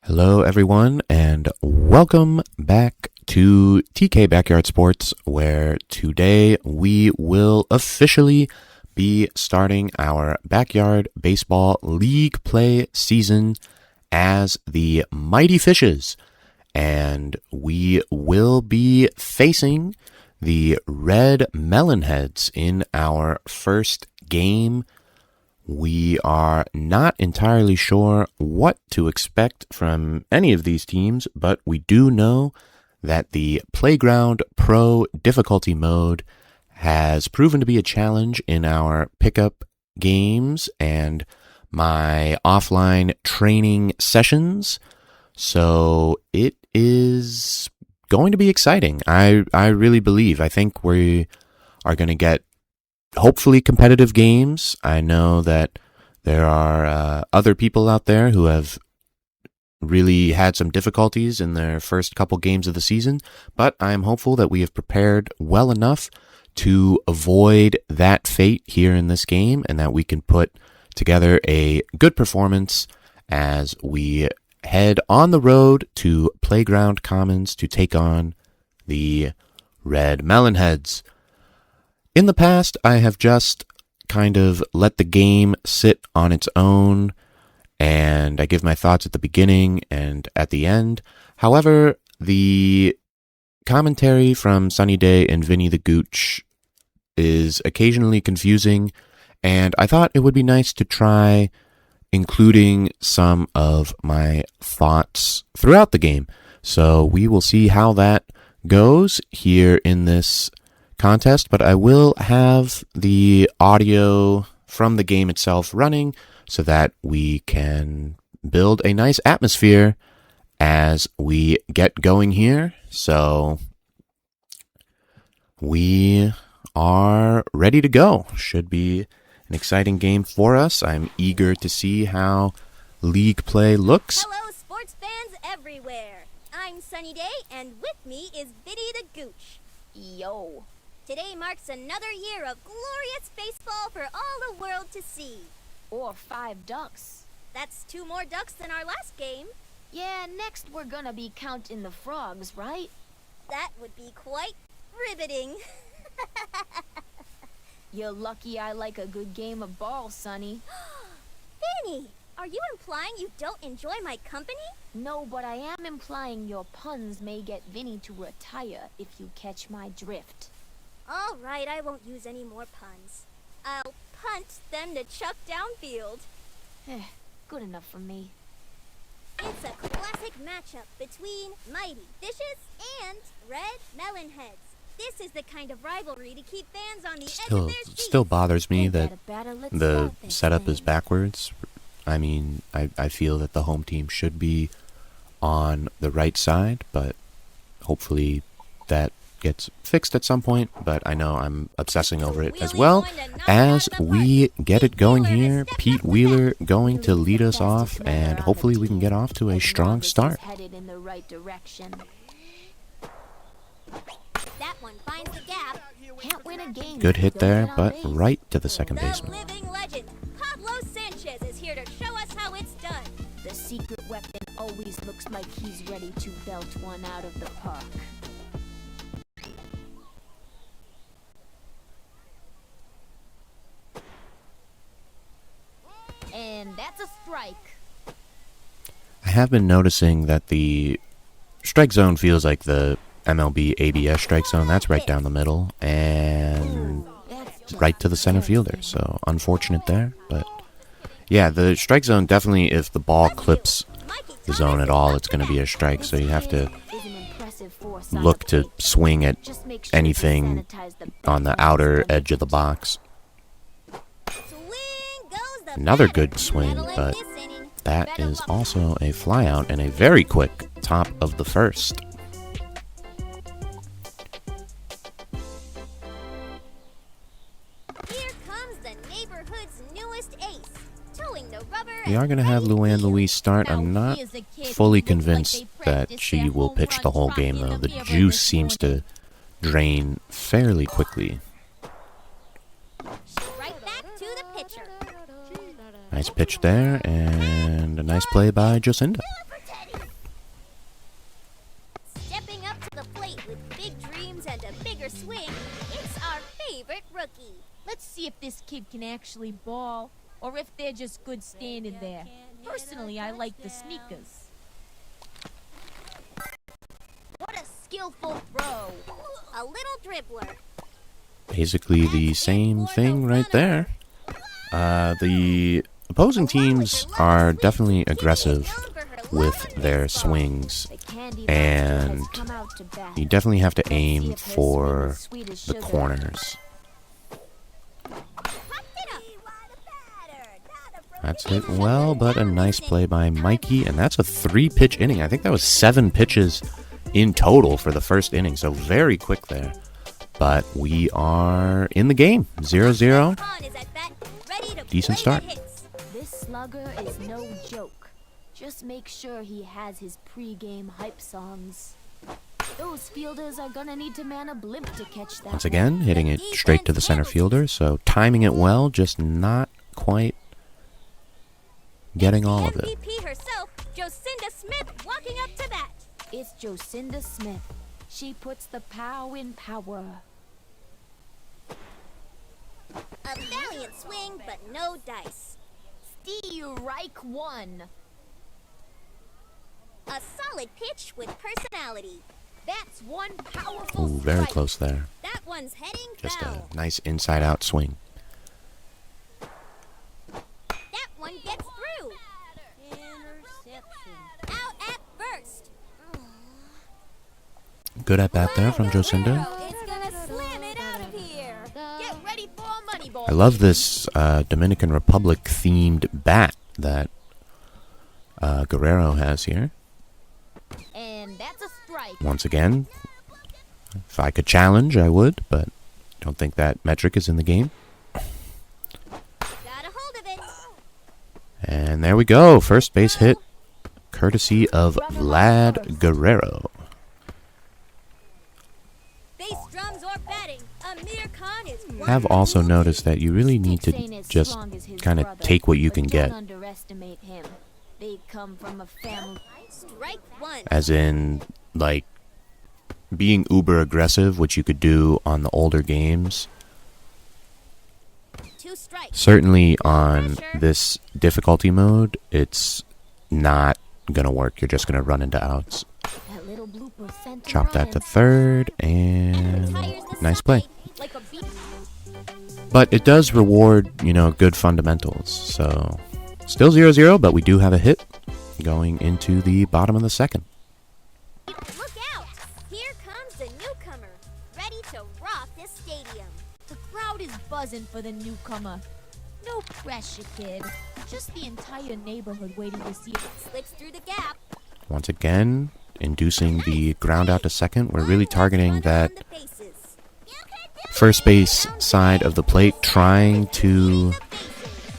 Hello, everyone, and welcome back to TK Backyard Sports, where today we will officially be starting our Backyard Baseball League play season as the Mighty Fishes, and we will be facing the Red Melonheads in our first game. We are not entirely sure what to expect from any of these teams, but we do know that the Playground Pro difficulty mode has proven to be a challenge in our pickup games and my offline training sessions. So it is going to be exciting. I really believe. I think we are going to get hopefully competitive games. I know that there are other people out there who have really had some difficulties in their first couple games of the season, but I'm hopeful that we have prepared well enough to avoid that fate here in this game and that we can put together a good performance as we head on the road to Playground Commons to take on the Red Melonheads. In the past, I have just kind of let the game sit on its own, and I give my thoughts at the beginning and at the end. However, the commentary from Sunny Day and Vinny the Gooch is occasionally confusing, and I thought it would be nice to try including some of my thoughts throughout the game. So we will see how that goes here in this contest, but I will have the audio from the game itself running so that we can build a nice atmosphere as we get going here. So we are ready to go. Should be an exciting game for us. I'm eager to see how league play looks. Hello, sports fans everywhere. I'm Sunny Day, and with me is Vinny the Gooch. Yo. Today marks another year of glorious baseball for all the world to see. Or 5 ducks. That's 2 more ducks than our last game. Yeah, next we're gonna be counting the frogs, right? That would be quite riveting. You're lucky I like a good game of ball, Sonny. Vinny, are you implying you don't enjoy my company? No, but I am implying your puns may get Vinny to retire if you catch my drift. All right, I won't use any more puns. I'll punt them to Chuck downfield. Good enough for me. It's a classic matchup between Mighty Fishes and Red Melonheads. This is the kind of rivalry to keep fans on the edge of their seats. Still bothers me that the setup is backwards. I mean, I feel that the home team should be on the right side, but hopefully that gets fixed at some point, but I know I'm obsessing over it as well. As we get it going here, Pete Wheeler going to lead us off, and hopefully we can get off to a strong start. Headed in the right direction. That one finds the gap. Can't win a game. Good hit there, but right to the second baseman. The living legend, Pablo Sanchez, is here to show us how it's done. The secret weapon always looks like he's ready to belt one out of the park. And that's a strike. I have been noticing that the strike zone feels like the MLB ABS strike zone. That's right down the middle and right to the center fielder. So unfortunate there, but yeah, the strike zone definitely, if the ball clips the zone at all, it's going to be a strike. So you have to look to swing at anything on the outer edge of the box. Another good swing, but that is also a flyout and a very quick top of the first. Here comes the neighborhood's newest ace, towing the rubber. We are going to have Luann Louise start. I'm not fully convinced that she will pitch the whole game, though. The juice seems to drain fairly quickly. Right back to the pitcher. Nice pitch there, and a nice play by Jacinda. see if this kid can actually ball, or if they're just good standing there. Personally, I like the sneakers. What a skillful throw. A little dribbler. Basically the same thing right there. The opposing teams are definitely aggressive with their swings, and you definitely have to aim for the corners. That's hit well, but a nice play by Mikey, and that's a 3-pitch inning. I think that was 7 pitches in total for the first inning, so very quick there. But we are in the game, 0-0. Decent start. This slugger is no joke. Just make sure he has his pregame hype songs. Those fielders are gonna need to man a blimp to catch that. Once again, hitting it straight to the center fielder, so timing it well, just not quite getting all of it. MVP herself, Jocinda Smith, walking up to bat. It's Jocinda Smith. She puts the pow in power. A valiant swing, but no dice. Strike one. A solid pitch with personality. That's one powerful Ooh, very strike. close there. That one's heading Just foul. a nice inside-out swing. That one gets through. Interception. Out at first. Good at bat there from Jocinda. It's gonna slam it out of here. Get ready for a money ball. I love this Dominican Republic themed bat that Guerrero has here. And that's a strike. Once again, if I could challenge, I would, but don't think that metric is in the game. Got a hold of it. And there we go. First base hit, courtesy of Vlad Guerrero. Bass drums or batting. Amir Khan is I've also noticed that you really need to just kind of take what you can get. Don't underestimate him. They come from a family. strike one. As in, like, being uber aggressive, which you could do on the older games. 2 strikes. Certainly on this difficulty mode, it's not gonna work. You're just gonna run into outs. That little blooper sent to Chop that to Ryan. third, and Retires the nice play. side like a beat. But it does reward, good fundamentals. So, still 0-0, but we do have a hit going into the bottom of the second. Look out! Here comes the newcomer, ready to rock this stadium. The crowd is buzzing for the newcomer. No pressure, kid. Just the entire neighborhood waiting to see it. Slips through the gap. Once again, inducing the ground out to second. We're really targeting that On the bases. first base side of the plate, trying to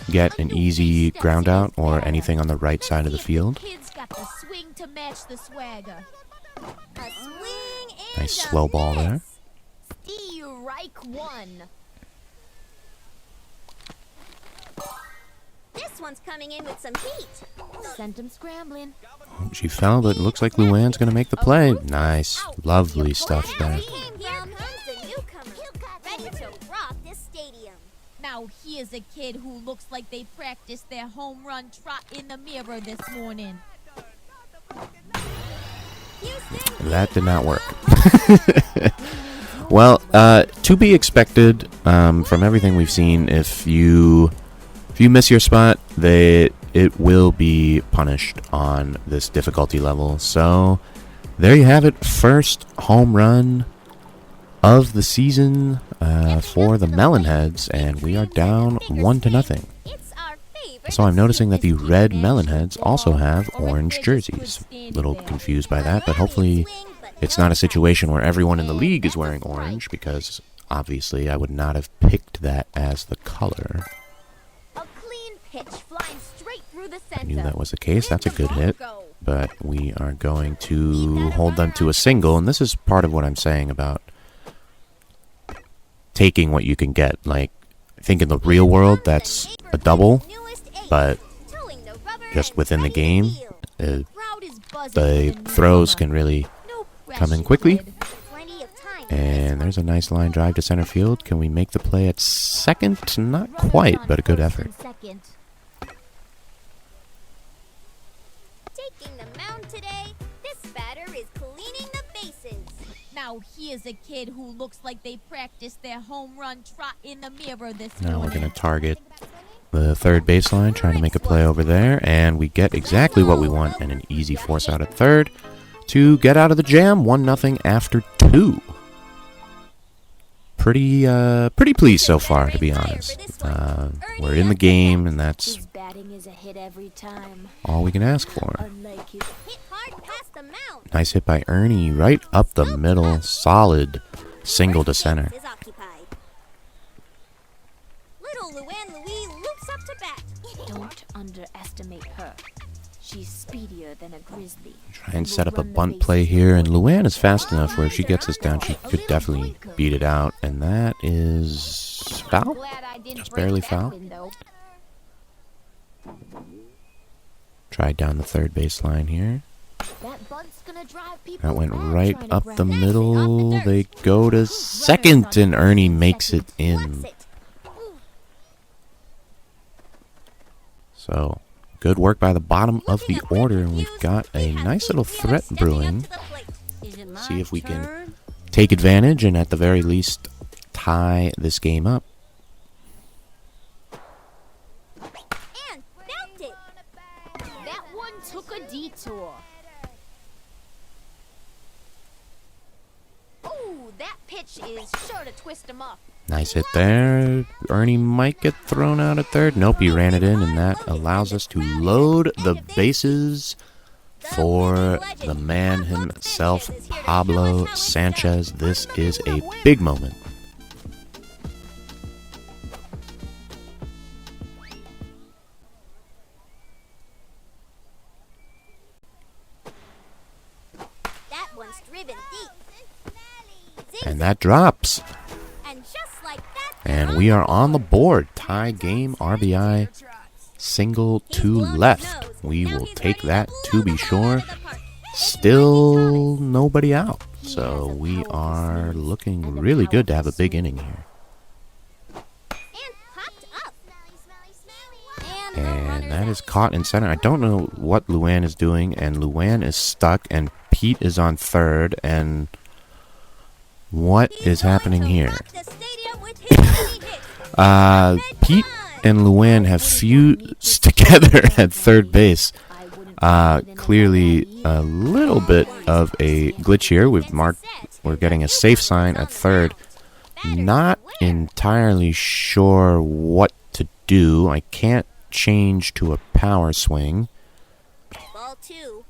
get an easy ground out or anything on the right side of the field. Kid's got the swing to match the swagger. A swing and Nice a slow ball there. miss. Strike one. This one's coming in with some heat. Sent him scrambling. She fell, but it looks like Luann's going to make the play. Nice. Lovely stuff there. Here comes the newcomer, ready to rock this stadium. Now here's a kid who looks like they practiced their home run trot in the mirror this morning. Houston, That did not work. Well, to be expected from everything we've seen, if you miss your spot, it will be punished on this difficulty level. So there you have it. First home run of the season for the Melonheads, and we are down 1-0. it's our favorite. So I'm noticing that the Red Melonheads also have orange jerseys. A little confused by that, but hopefully it's not a situation where everyone in the league is wearing orange, because obviously I would not have picked that as the color. A clean pitch flying straight through the I center. knew that was the case. That's a good hit. But we are going to hold them to a single, and this is part of what I'm saying about taking what you can get. Like, I think in the real world, that's a double, but just within the game, the throws can really come in quickly. Plenty of time And there's a nice line drive to center field. Can we make the play at second? Not quite, but a good effort. Taking the mound today, this batter is cleaning the bases. Now here's a kid who looks like they practiced their home run trot in the mirror this Now we're morning. going to target the third baseline, trying to make a play over there. And we get exactly what we want and an easy force out at third to get out of the jam. 1-0 after 2. Pretty pleased so far, to be honest. We're in the game, and that's His batting is a hit every time. all we can ask for. Unlike his Hit hard past the mound. Nice hit by Ernie, right up the middle. Solid single to center. Is occupied. Little Luann Louie loops up to bat. don't underestimate her. She's speedier than a grizzly. Try and set up a bunt play here, and Luann is fast enough where if she gets us down, she could definitely beat it out. And that is foul? Glad I didn't Just break barely that foul. window. Try down the third baseline here. That bunt's gonna drive people That went mad right trying to up grab the it. middle. They go to second, and Ernie makes it in. What's it? So, good work by the bottom of the order, and we've got a nice little threat brewing. See if we can take advantage and at the very least tie this game up. And bounced it. That one took a detour. Ooh, that pitch is sure to twist him up. Nice hit there. Ernie might get thrown out at third. Nope, he ran it in, and that allows us to load the bases for the man himself, Pablo Sanchez. This is a big moment. That one's driven deep. And that drops. And just like that, And we are on the board. Tie game, RBI, single to left. We will take that to be sure. Still nobody out. So we are looking really good to have a big inning here. and popped up. And that is caught in center. I don't know what Luann is doing, and Luann is stuck, and Pete is on third, and what is happening here? Pete and Luann have fused together at third base. Clearly a little bit of a glitch here. We're getting a safe sign at third. Not entirely sure what to do. I can't change to a power swing. Ball 2.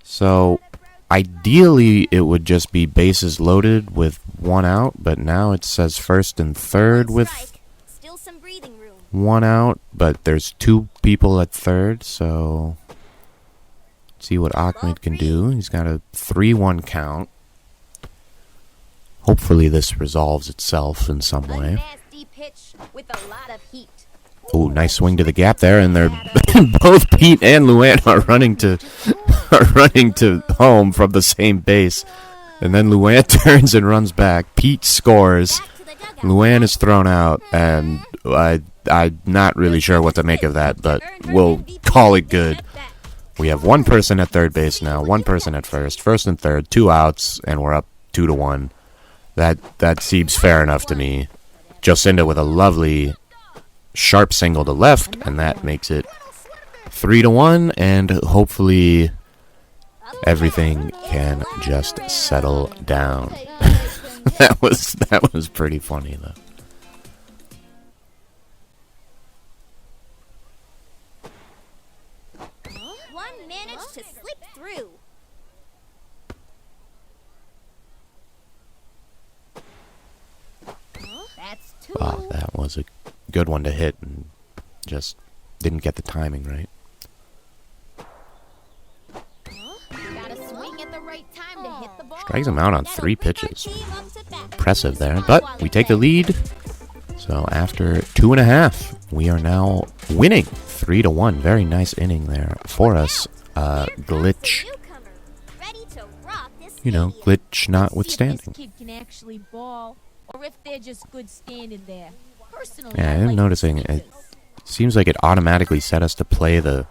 So ideally it would just be bases loaded with one out, but now it says first and third with Still some breathing room. one out, but there's two people at third, so let's see what Ahmed can do. He's got a 3-1 count. Hopefully this resolves itself in some A way. nasty pitch with a lot of heat. Ooh, nice swing to the gap there, and they're both Pete and Luann are running to home from the same base. And then Luann turns and runs back. Pete scores. Back to the dugout. Luann is thrown out, and I'm not really sure what to make of that, but we'll call it good. We have one person at third base now, one person at first and third, 2 outs, and we're up 2-1. That seems fair enough to me. Jocinda with a lovely sharp single to left, and that makes it 3-1, and hopefully everything can just settle down. That was pretty funny though. One managed to slip through. That's 2. Wow, that was a good one to hit, and just didn't get the timing right. Gotta swing at the right time to hit the ball. Strikes him out on That'll 3 bring our pitches. team up to bat. Impressive there, but we take the lead. So after 2.5, we are now winning 3-1. Very nice inning there for us. Glitch Newcomer, ready to rock this you know, glitch notwithstanding. If this kid can actually ball, or if they're just good standing there. Personally, Yeah, I I'm like noticing the it seems like it automatically set us to play the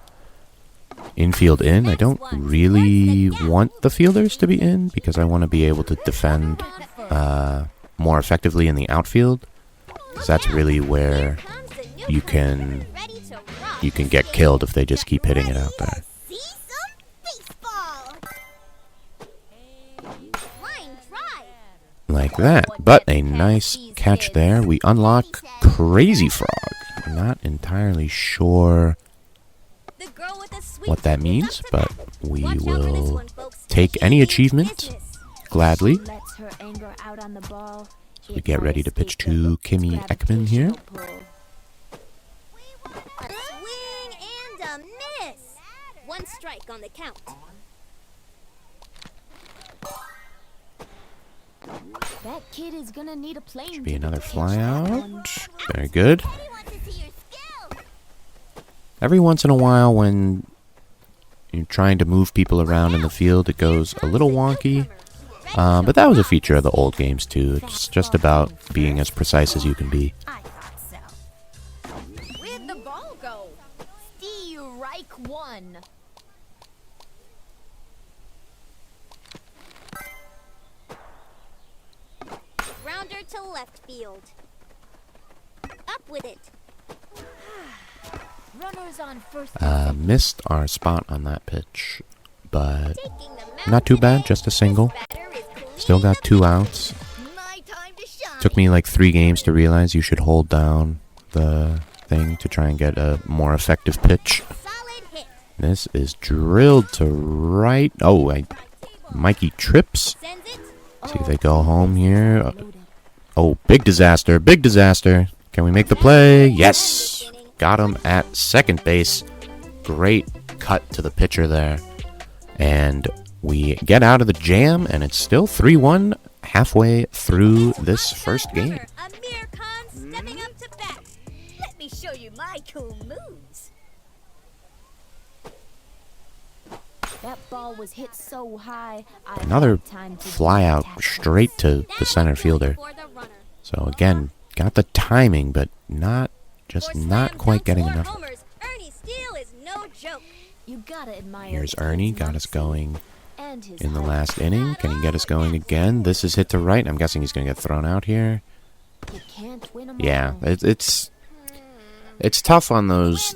infield in. I don't really want the fielders to be in because I want to be able to defend more effectively in the outfield. Because that's really where you can get killed if they just keep hitting it out there. See some baseball. Line drive. Like that. But a nice catch there. We unlock Crazy Frog. I'm not entirely sure The girl with the sweet what that is means, up to but bat. we Watch out for this will one, folks. take any She means achievement business. gladly. Lets her anger out on the ball. So we get ready to pitch to Kimmy Ekman here. A swing and a miss. One strike on the count. That kid is gonna need a plane. Should be to another catch fly that out. one. Very good. Daddy wants to see your skill. Every once in a while when you're trying to move people around in the field, it goes a little wonky. But that was a feature of the old games too. It's just about being as precise as you can be. I thought so. Where'd the ball go? Strike one. Rounder to left field. Up with it. Runners on first. Missed our spot on that pitch, but Taking the mound not too bad, today. just a single. Batter is Still got 2 outs. my time to shine. Took me like 3 games to realize you should hold down the thing to try and get a more effective pitch. Solid hit. This is drilled to right. Oh, Mikey trips. Sends it. See if they go home here. Oh, big disaster, big disaster. Can we make the play? Yes. Got him at second base. Great cut to the pitcher there. And we get out of the jam, and it's still 3-1 halfway through this first game. Amir Khan stepping up to bat. Let me show you my cool moves. That ball was hit so high. I Another had time to fly do out tackle. straight to the center fielder. For the runner. So again, got the timing, but not For not slam quite dunks getting or enough. homers, Ernie Steele is no joke. You gotta admire. Here's the Ernie, kid's got us nutsy going and his in the heart. last inning. Can he get us going again? This is hit to right. I'm guessing he's going to get thrown out here. You can't win 'em Yeah, all. it's tough on those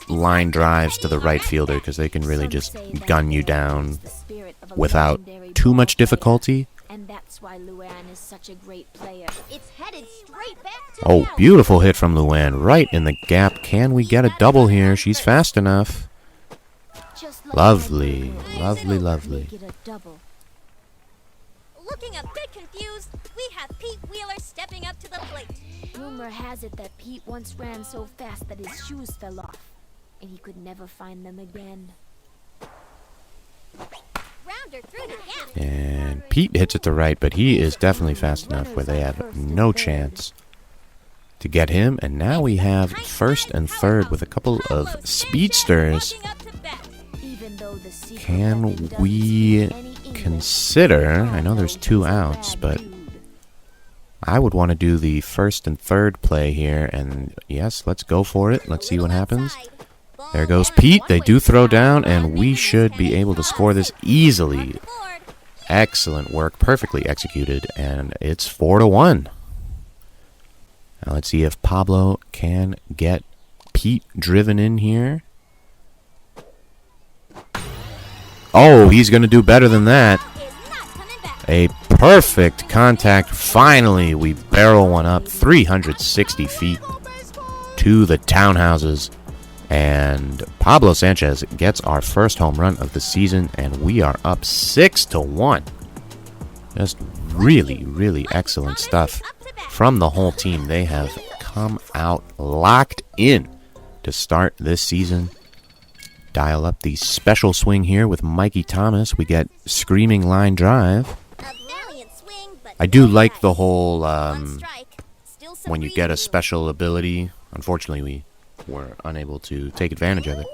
line drives to the right fielder because they can really Some just say that gun you there down is the spirit of a without legendary too ball much player, difficulty. and that's why Luan is such a great player. It's headed straight back to Oh, the beautiful hit from Luann, right in the gap. Can we get a double here? She's fast enough. Just like Lovely, my girl. lovely, lovely. Make it a double. Looking a bit confused, we have Pete Wheeler stepping up to the plate. Rumor has it that Pete once ran so fast that his shoes fell off, and he could never find them again. Rounder through the gap. And Pete hits it to right, but he is definitely fast enough where they have no chance to get him. And now we have first and third with a couple of speedsters. Walking up to bat. Even though the secret Can weapon doesn't we speak any English, consider, I know there's 2 he's a outs, bad but dude. I would want to do the first and third play here. And yes, let's go for it. Let's see what happens. There goes Pete. They do throw down, and we should be able to score this easily. Excellent work, perfectly executed, and it's 4-1. Now let's see if Pablo can get Pete driven in here. Oh, he's going to do better than that. A perfect contact. Finally, we barrel one up 360 feet to the townhouses. And Pablo Sanchez gets our first home run of the season, and we are up 6-1. Just really, really excellent stuff from the whole team. They have come out locked in to start this season. Dial up the special swing here with Mikey Thomas. We get screaming line drive. I do like the whole when you get a special ability. Unfortunately, we were unable to take advantage of it.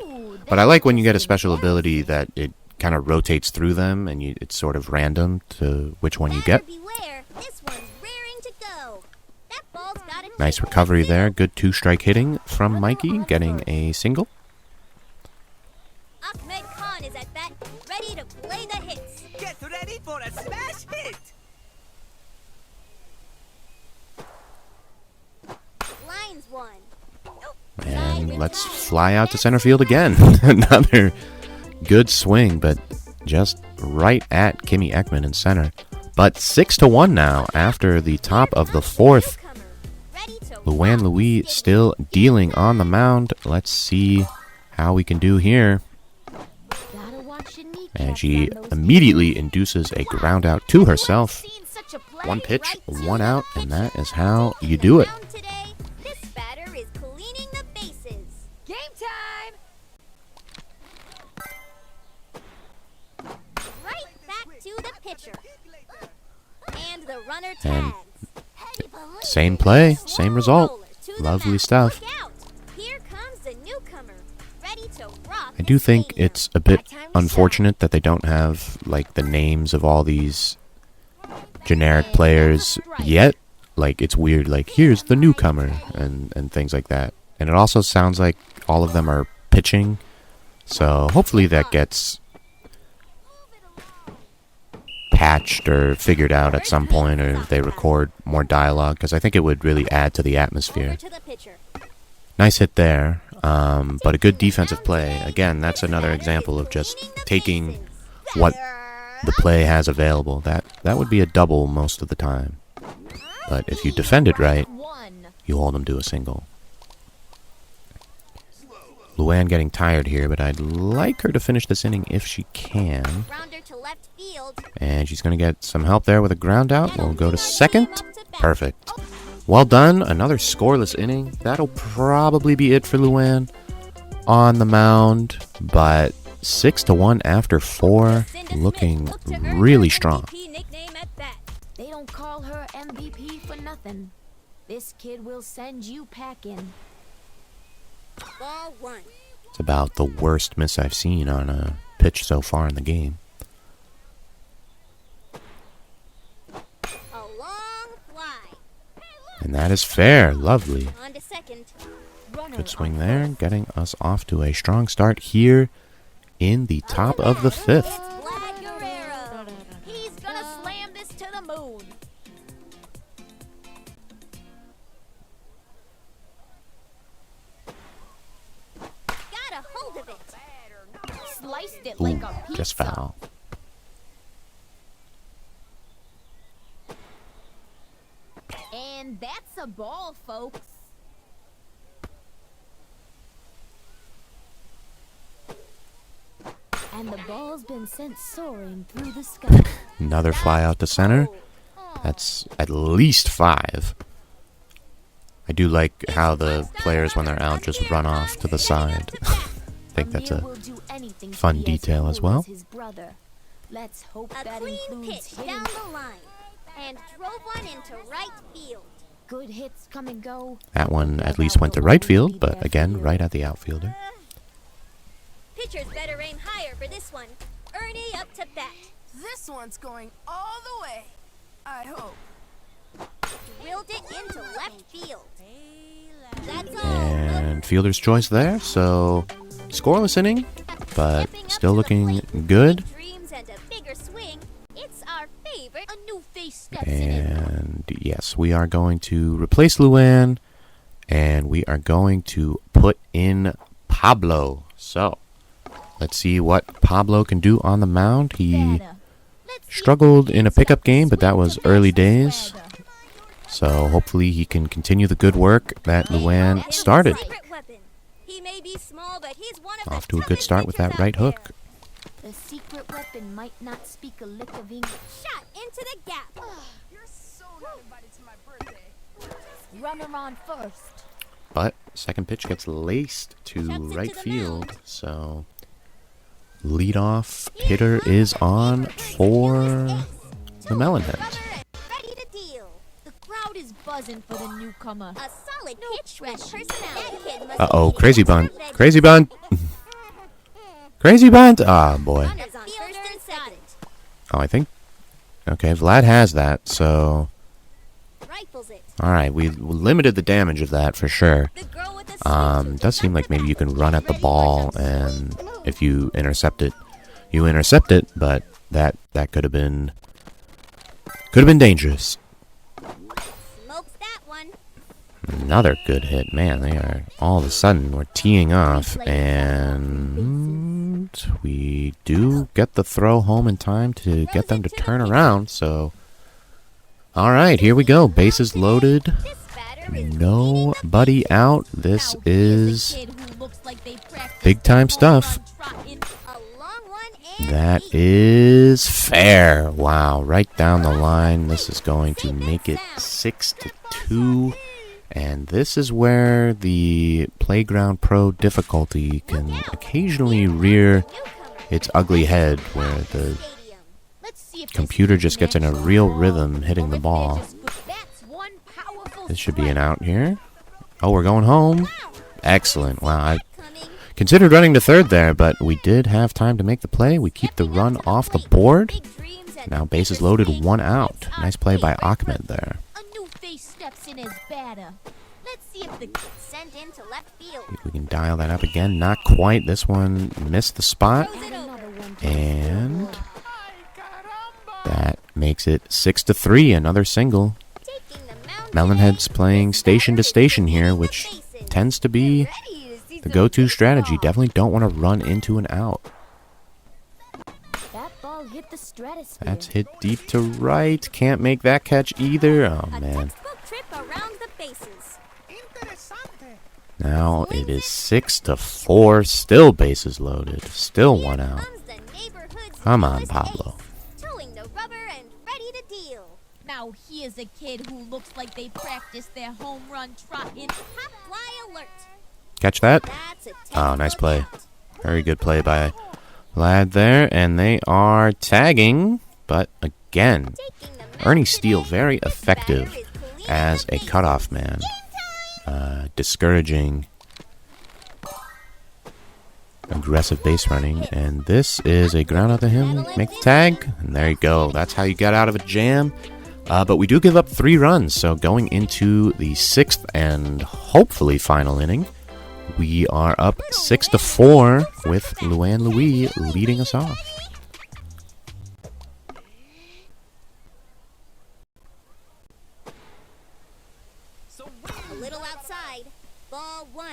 But I like when you get a special ability that it kind of rotates through them, and it's sort of random to which one you get. Beware, this one's raring to go. That ball's got a Nice recovery there. Good two-strike hitting from Mikey, getting a single. Ahmed Khan is at bat, ready to play the hits. Get ready for a smash hit! Lines one. And let's fly out to center field again. Another good swing, but just right at Kimmy Ekman in center. But 6-1 now after the top of the fourth. Luann Louis still dealing on the mound. Let's see how we can do here. And she immediately induces a ground out to herself. One pitch, one out, and that is how you do it. This batter is cleaning the bases. Game time! Right back to the pitcher. And the runner And tags. same play, same result. Lovely stuff. Here comes the newcomer, ready to rock. I do think it's a bit unfortunate that they don't have like the names of all these generic players yet. Like, it's weird, like, here's the newcomer and things like that. And it also sounds like all of them are pitching, so hopefully that gets patched or figured out at some point, or they record more dialogue, because I think it would really add to the atmosphere. Nice hit there, but a good defensive play. Again, that's another example of just taking what the play has available. That would be a double most of the time. But if you defend it right, you hold them to a single. Luann getting tired here, but I'd like her to finish this inning if she can. And she's going to get some help there with a ground out. We'll go to second. Perfect. Well done. Another scoreless inning. That'll probably be it for Luann on the mound. But 6-1 after 4. Looking really strong. They don't call her MVP for nothing. This kid will send you packing. Ball one. It's about the worst miss I've seen on a pitch so far in the game. A long fly. And that is fair. Lovely. On to second. Good swing there. Getting us off to a strong start here in the top of the 5th. He's gonna slam this to the moon. Got a hold of it. Sliced it Ooh, like a pizza. just foul. And that's a ball, folks. And the ball's been sent soaring through the sky. Another fly out to center. That's at least 5. I do like how the players, when they're out, just run off to the side. I think that's a fun detail as well. Let's hope A that clean includes pitch down the line. And drove one into right field. good hits come and go. That one at least went to right field, but again, right at the outfielder. Pitchers better aim higher for this one. Ernie up to bat. This one's going all the way, I hope. Drilled it into left field. That's all. And fielder's choice there, so scoreless inning, but still looking good. Dreams and a bigger swing. It's our favorite. A new face steps in it. And yes, we are going to replace Luann, and we are going to put in Pablo. So let's see what Pablo can do on the mound. He struggled in a pickup game, but that was early days. So hopefully he can continue the good work that Luann started. He may be small, but he's one of Off the to a good start with that right hook. The secret weapon might not speak a lick of English. Shot into the gap. You're so not invited to my birthday. Runner on first. But second pitch gets laced to right field, so leadoff hitter is on for the Melonheads. Ready to deal. The crowd is buzzing for the newcomer. A solid pitch with personality. Uh-oh, crazy bunt. Crazy bunt. Crazy bunt. Ah, boy. Runners on Oh, I think... Okay, Vlad has that, so... Rifles it. Alright, we limited the damage of that for sure. The girl with the Does seem like maybe you can run at the ball, and if you intercept it, you intercept it, but that could have been dangerous. smokes that one. Another good hit. Man, they are all of a sudden we're teeing off, and we do get the throw home in time to get them to turn around. So, all right, here we go. Bases loaded. This batter is Nobody out. This Now here's is a kid who looks like they practiced big time their stuff. home run trot in- a long one and That deep. is fair. Wow, right down the line. This is going to make it 6-2. And this is where the Playground Pro difficulty can occasionally rear its ugly head, where the Stadium. Let's see if this computer kid's just gets in a natural real ball, rhythm hitting or the if ball. they're just good. That's one powerful This should be strike. an out here. Oh, we're going home. Excellent. Wow, I Coming. considered running to third there, but we did have time to make the play. We keep the run off the board. Big dreams and Now bases bigger loaded, stakes. one out. Nice play by Ahmed there. A new face steps in as batter. Let's see if the Sent into left field. If we can dial that up again. Not quite. This one missed the spot. Throws it over. And that makes it 6-3. Another single. Taking the mound Melonheads playing station to station here, which tends to be ready to see the some go-to strategy. baseball. Definitely don't want to run into an out. That ball hit the stratosphere. That's hit deep to right. Can't make that catch either. Oh, A man. textbook trip around the bases. Interesante. Now it is 6-4. Still bases loaded. Still one out. Comes the neighborhood's Come on, newest Pablo. ace, towing the rubber and ready to deal. Now here's a kid who looks like they practiced their home run trot in. Hot fly alert. Catch that? That's a Oh, nice textbook play. out. Very good play by Lad there. And they are tagging. But again, Taking the mound Ernie Steele, today, very this effective batter is cleaning as the a bases. cutoff man. Discouraging aggressive base running. And this is a ground out to him. Make the tag. And there you go. That's how you get out of a jam. But we do give up 3 runs. So going into the 6th and hopefully final inning, we are up 6-4 with Luann Louis leading us off. A little outside. Ball 1.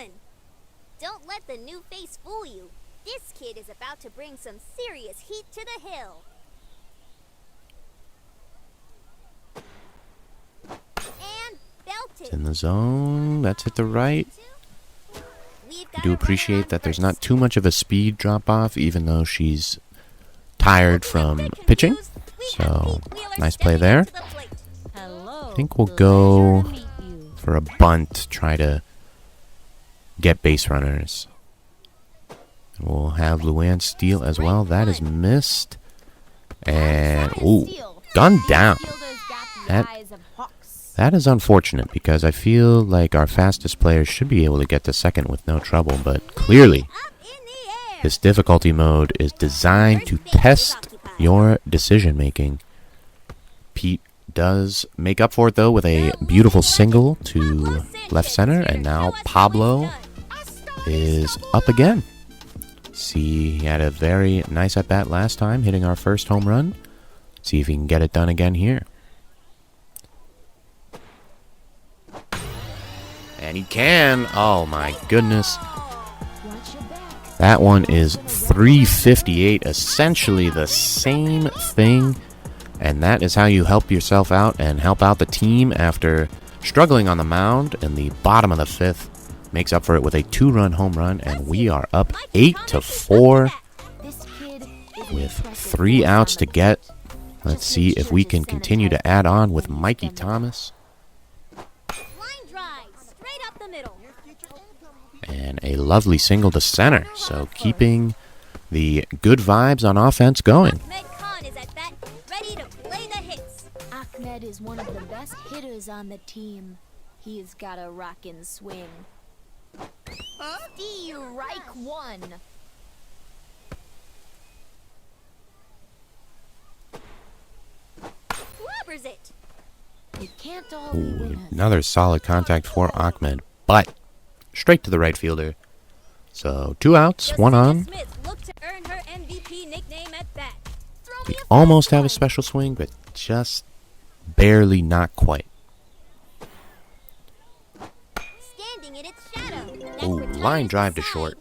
Don't let the new face fool you. This kid is about to bring some serious heat to the hill. And belted. In the zone. That's hit the right. We've I got do a runner appreciate on that there's first. not too much of a speed drop off, even though she's tired from pitching. So, nice play there. Hello. I think we'll Pleasure go to meet you. for a bunt, try to get base runners. We'll have Luann steal as well. That is missed. And, ooh, gunned down. Fielders got the That- eyes of hawks. That is unfortunate because I feel like our fastest players should be able to get to second with no trouble, but clearly Up in the air. this difficulty mode is designed to test your decision making. Pete does make up for it though with a beautiful single to left center, and now Pablo is up again. See, he had a very nice at bat last time, hitting our first home run. See if he can get it done again here. And he can. Oh my goodness. Watch your back. That one is 358, essentially the same thing. And that is how you help yourself out and help out the team after struggling on the mound in the bottom of the 5th. Makes up for it with a 2-run home run, and we are up 8-4 This kid is an with impressive 3 force outs on to the get. pitch. Let's Just see make if sure we the can center continue to has add on it with when you Mikey send them. Thomas. Line drive. Straight up the middle. And a lovely single to center. So keeping the good vibes on offense going. Ahmed Khan is at bat, ready to play the hits. Ahmed is one of the best hitters on the team. He's got a rockin' swing. Strike one. it. It can't all be Ooh, winners. another solid contact for Ahmed, but straight to the right fielder. So 2 outs, 1 Josiah on. Smith looked to earn her MVP nickname at bat. Throw We me a almost fast have a one. special swing, but just barely, not quite. Standing in its shadow. That Ooh, retires line the drive to side. short.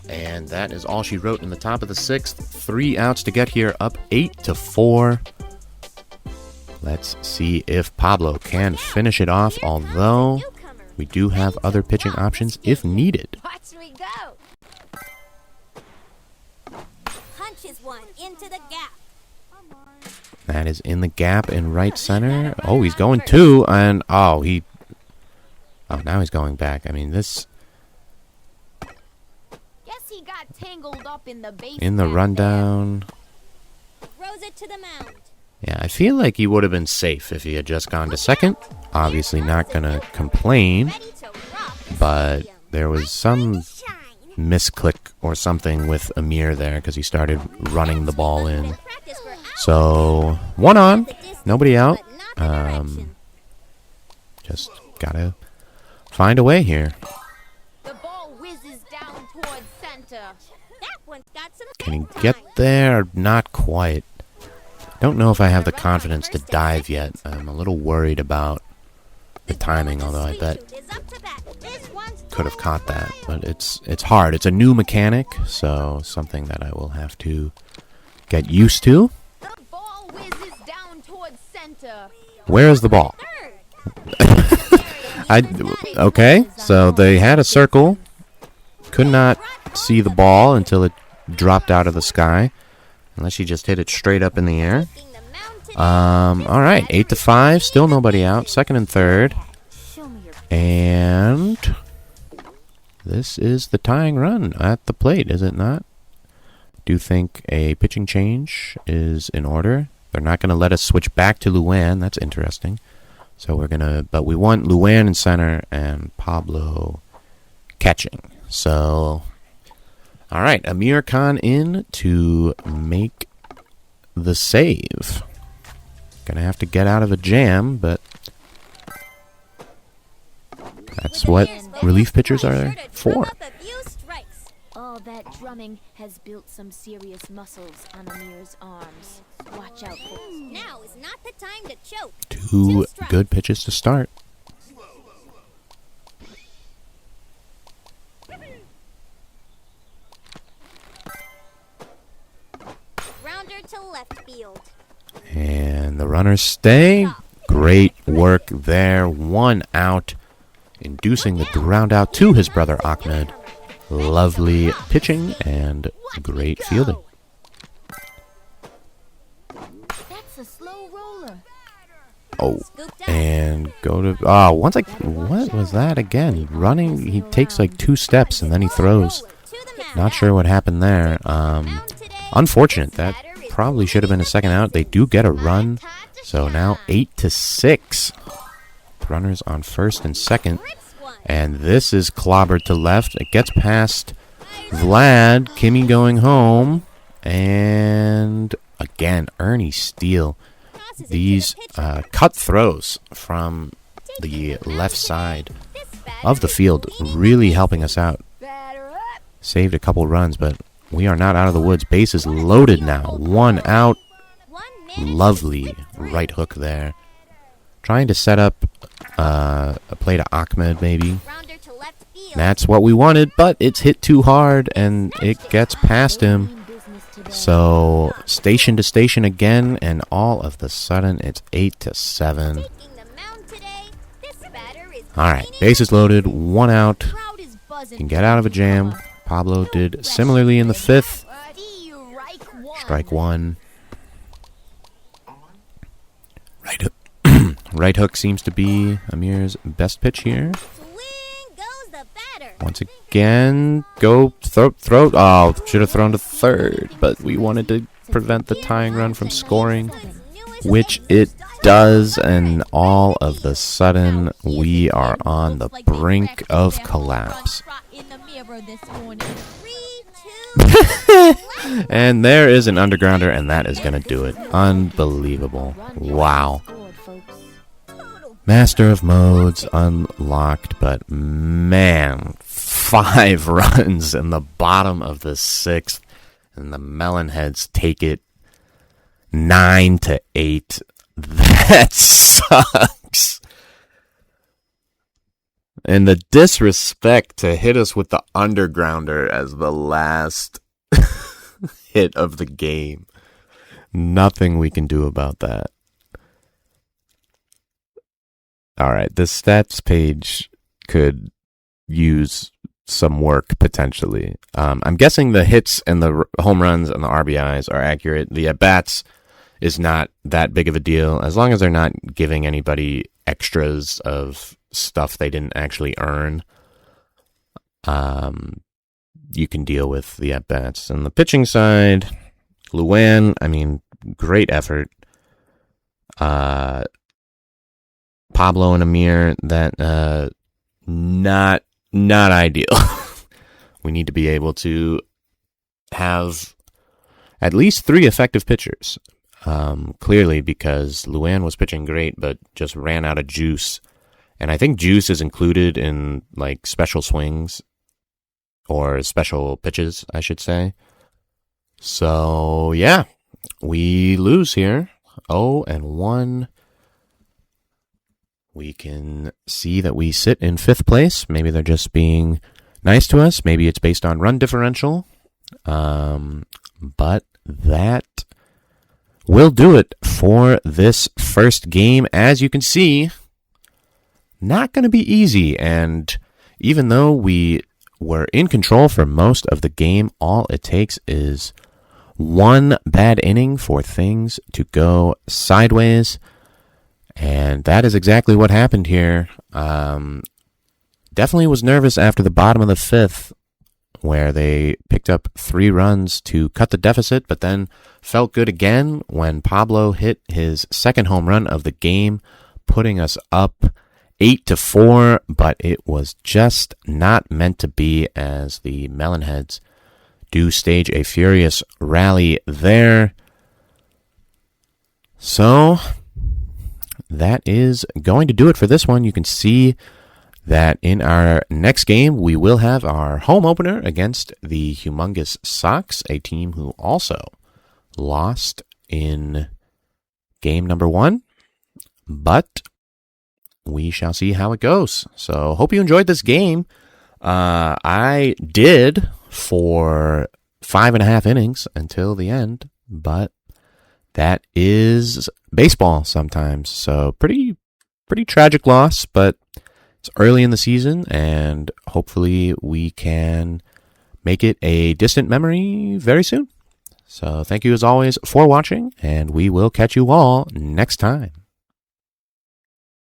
And that is all she wrote in the top of the 6th. 3 outs to get here, up 8-4. Let's see if Pablo can finish it off, Here comes the although newcomer. we do have other pitching options if needed. Watch me go. Punches one into the gap. That is in the gap in right center. Oh, he's going 2, and oh, now he's going back. I mean, this Guess he got tangled up in the base. in the back rundown. Throws it to the mound. Yeah, I feel like he would have been safe if he had just gone to second. Obviously not going to complain, Ready to rock the but stadium. there was some Shine. misclick or something with Amir there because he started running the ball in. Practice for hours. So 1 on, The distance, nobody out. but not the direction. Just gotta find a way here. there. The ball whizzes down towards center. That one's got some Can he big get time. there? Not quite. Don't know if I have the confidence to dive yet. I'm a little worried about the timing, although I bet could have caught that. But it's hard. It's a new mechanic, so something that I will have to get used to. The ball whizzes down towards center. Where is the ball? Okay, so they had a circle. Could not see the ball until it dropped out of the sky. Unless she just hit it straight up in the air. All right, 8-5. Still nobody out. Second and third. Show me your And this is the tying run at the plate, is it not? Do you think a pitching change is in order? They're not going to let us switch back to Luan. That's interesting. So but we want Luan in center and Pablo catching. So, all right, Amir Khan in to make the save. Gonna have to get out of a jam, but that's what relief pitchers are there for. All that drumming has built some serious muscles on Amir's arms. Watch out, folks. Now is not the time to choke. 2 good pitches to start. Rounder to left field. And the runners stay. Great work there. 1 out, inducing the ground out to his brother Ahmed. Lovely pitching and great fielding. That's a slow roller. Oh, Scooped up. and go to what was that again? Running, he takes like 2 steps and then he throws. To the mound. Not sure what happened there. Mound today. Unfortunate. That probably should have been a second out. They do get a run, so now 8-6. Runners on first and second. Rips one. And this is clobbered to left. It gets past Vlad. Kimmy going home. And again, Ernie Steele. Tosses it to These the pitcher. cut throws from the left side This batter of the is field leaning really helping us out. Batter up. Saved a couple runs, but we are not out of the woods. Bases loaded now. 1 out. one man Lovely right hook there. Trying to set up a play to Ahmed, maybe. rounder to left field. That's what we wanted, but it's hit too hard, and it gets past him. Mean business today. So, station to station again, and all of the sudden, it's 8-7. Taking the mound today. This batter is All right, leaning bases loaded, 1 out. Crowd is buzzing. Can get out of a jam. Pablo did similarly in the 5th. Strike 1. Right hook seems to be Amir's best pitch here. Swing goes the batter. Once again, go throw. Oh, should have thrown to third, but we wanted to prevent the tying run from scoring, which it does, and all of the sudden, we are on the brink of collapse. And there is an undergrounder, and that is going to do it. Unbelievable. Wow. Master of Modes unlocked, but man, 5 runs in the bottom of the 6th, and the Melonheads take it 9-8. That sucks. And the disrespect to hit us with the undergrounder as the last hit of the game. Nothing we can do about that. All right, this stats page could use some work potentially. I'm guessing the hits and the home runs and the RBIs are accurate. The at-bats is not that big of a deal as long as they're not giving anybody extras of stuff they didn't actually earn. You can deal with the at-bats. And the pitching side, Luan, I mean, great effort. Pablo and Amir, that not ideal. We need to be able to have at least 3 effective pitchers. Clearly, because Luan was pitching great, but just ran out of juice. And I think juice is included in like special swings or special pitches, I should say. So yeah, we lose here. 0-1. We can see that we sit in 5th place. Maybe they're just being nice to us. Maybe it's based on run differential. But that will do it for this first game. As you can see, not going to be easy. And even though we were in control for most of the game, all it takes is one bad inning for things to go sideways. And that is exactly what happened here. Definitely was nervous after the bottom of the 5th, where they picked up 3 runs to cut the deficit, but then felt good again when Pablo hit his 2nd home run of the game, putting us up 8-4, but it was just not meant to be, as the Melonheads do stage a furious rally there. So that is going to do it for this one. You can see that in our next game, we will have our home opener against the Humongous Sox, a team who also lost in game number 1. But we shall see how it goes. So hope you enjoyed this game. I did for 5.5 innings until the end, but that is baseball sometimes. So pretty tragic loss, but it's early in the season, and hopefully we can make it a distant memory very soon. So thank you as always for watching, and we will catch you all next time.